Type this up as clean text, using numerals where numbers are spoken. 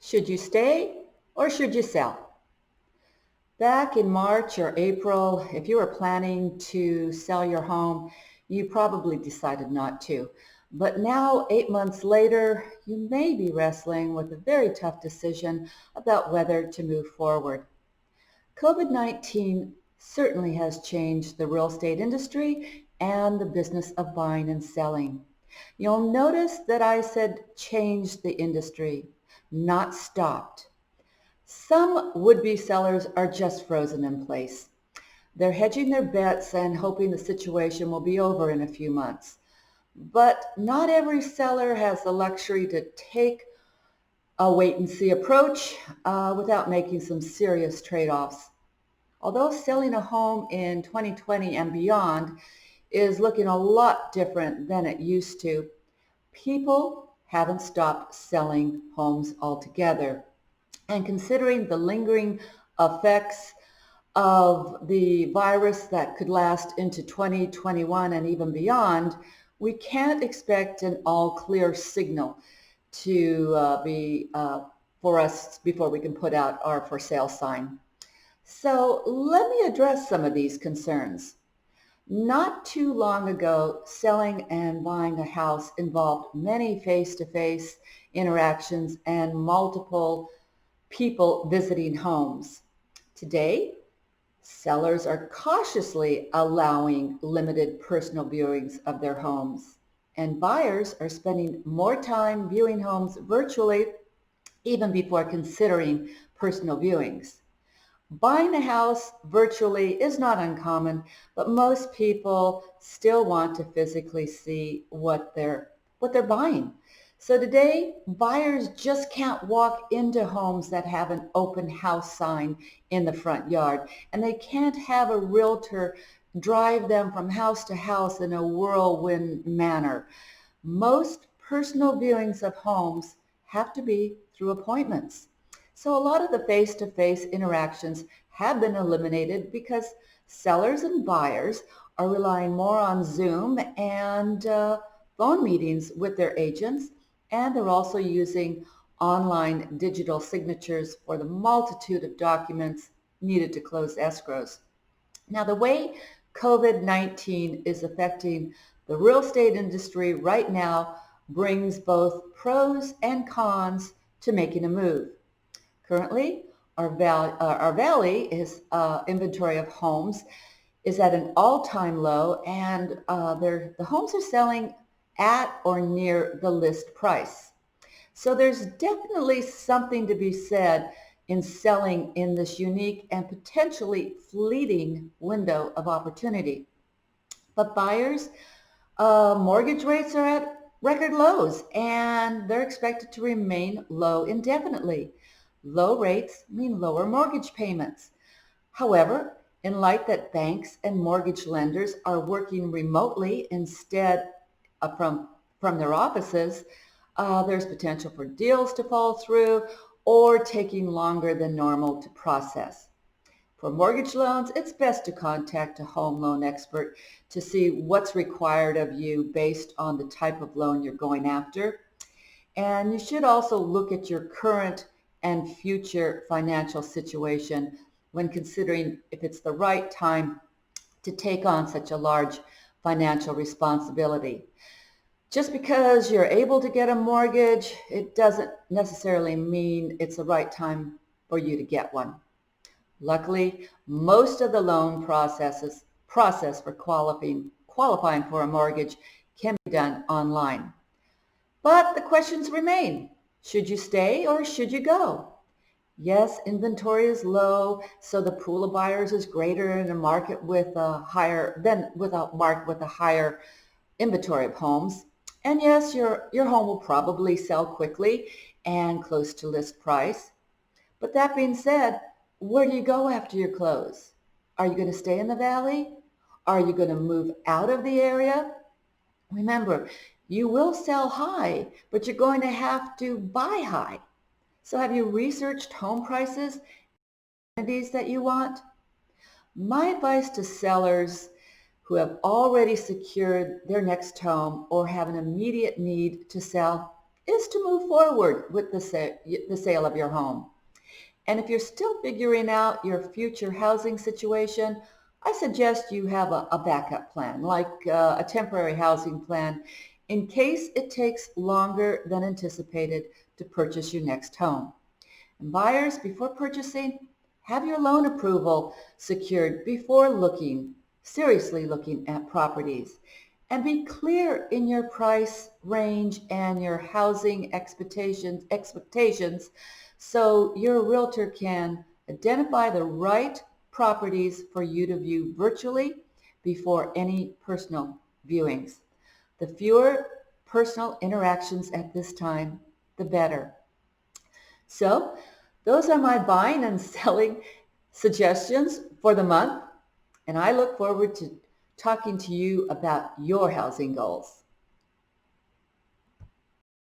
Should you stay or should you sell? Back in March or April, if you were planning to sell your home, you probably decided not to. But now, 8 months later, you may be wrestling with a very tough decision about whether to move forward. COVID-19 certainly has changed the real estate industry and the business of buying and selling. You'll notice that I said changed the industry, not stopped. Some would-be sellers are just frozen in place. They're hedging their bets and hoping the situation will be over in a few months. But not every seller has the luxury to take a wait-and-see approach without making some serious trade-offs. Although selling a home in 2020 and beyond is looking a lot different than it used to, people haven't stopped selling homes altogether. And considering the lingering effects of the virus that could last into 2021 and even beyond, we can't expect an all-clear signal to be for us before we can put out our for sale sign. So let me address some of these concerns. Not too long ago, selling and buying a house involved many face-to-face interactions and multiple people visiting homes. Today, sellers are cautiously allowing limited personal viewings of their homes, and buyers are spending more time viewing homes virtually even before considering personal viewings. Buying a house virtually is not uncommon, but most people still want to physically see what they're buying. So today, buyers just can't walk into homes that have an open house sign in the front yard, and they can't have a realtor drive them from house to house in a whirlwind manner. Most personal viewings of homes have to be through appointments. So a lot of the face-to-face interactions have been eliminated because sellers and buyers are relying more on Zoom and phone meetings with their agents, and they're also using online digital signatures for the multitude of documents needed to close escrows. Now, the way COVID-19 is affecting the real estate industry right now brings both pros and cons to making a move. Currently, our valley is inventory of homes is at an all-time low, and the homes are selling at or near the list price. So there's definitely something to be said in selling in this unique and potentially fleeting window of opportunity. But buyers, mortgage rates are at record lows, and they're expected to remain low indefinitely. Low rates mean lower mortgage payments. However, in light that banks and mortgage lenders are working remotely instead from their offices, there's potential for deals to fall through or taking longer than normal to process. For mortgage loans, it's best to contact a home loan expert to see what's required of you based on the type of loan you're going after. And you should also look at your current and future financial situation when considering if it's the right time to take on such a large financial responsibility. Just because you're able to get a mortgage, it doesn't necessarily mean it's the right time for you to get one. Luckily, most of the loan process for qualifying for a mortgage can be done online. But the questions remain. Should you stay or should you go? Yes, inventory is low, so the pool of buyers is greater in a market with a higher than with a market with a higher inventory of homes. And yes, your home will probably sell quickly and close to list price. But that being said, where do you go after you close? Are you going to stay in the valley? Are you going to move out of the area? Remember, you will sell high, but you're going to have to buy high. So have you researched home prices, amenities that you want? My advice to sellers who have already secured their next home or have an immediate need to sell is to move forward with the sale of your home. And if you're still figuring out your future housing situation, I suggest you have a backup plan, like a temporary housing plan, in case it takes longer than anticipated to purchase your next home. And buyers, before purchasing, have your loan approval secured before seriously looking at properties. And be clear in your price range and your housing expectations so your realtor can identify the right properties for you to view virtually before any personal viewings. The fewer personal interactions at this time, the better. So those are my buying and selling suggestions for the month, and I look forward to talking to you about your housing goals.